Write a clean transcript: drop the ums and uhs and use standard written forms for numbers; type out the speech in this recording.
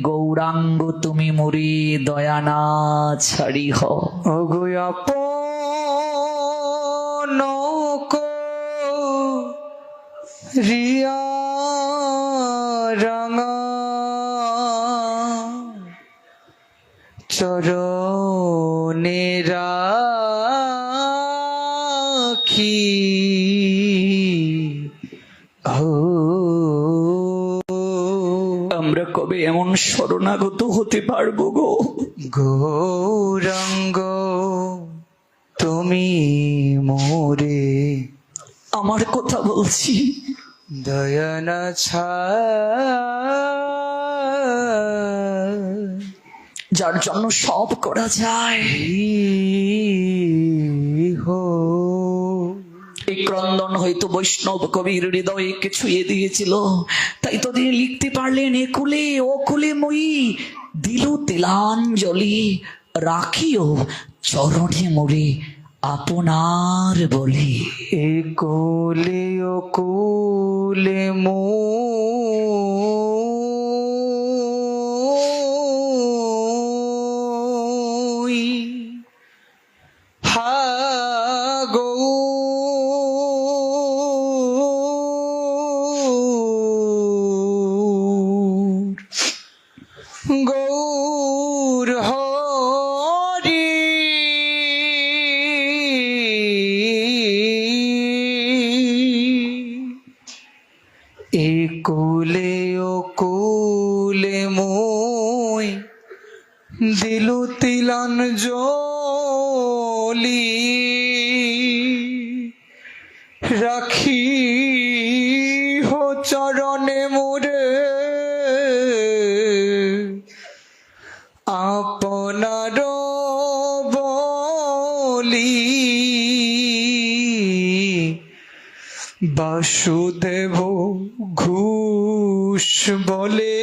গৌরাঙ্গ তুমি মুরি দয়া না ছাড়িহ। ওগো আপন রিয়া রাঙা চরণে রাখি আমরা কবে এমন শরণাগত হতে পারবো গো? গৌরাঙ্গ তুমি মোরে, আমার কথা বলছি, দয়া না যার জন্য সব করা যায়। এই ক্রন্দন হয়তো বৈষ্ণব কবির হৃদয়কে ছুঁয়ে দিয়েছিল, তাই তো তিনি লিখতে পারলেন, একুলে ও কুলে মই দিলু তিলাঞ্জলি, রাখিও চরণে মোরে আপনার বলি। এ কোলে ও কোলে মই হা গৌর হরি এ কোলে ও কোলে মই দিলু তিলাঞ্জলি, রাখি হো চরণে মোরে আপনার বলি। বাসুদেব ঘোষ বলে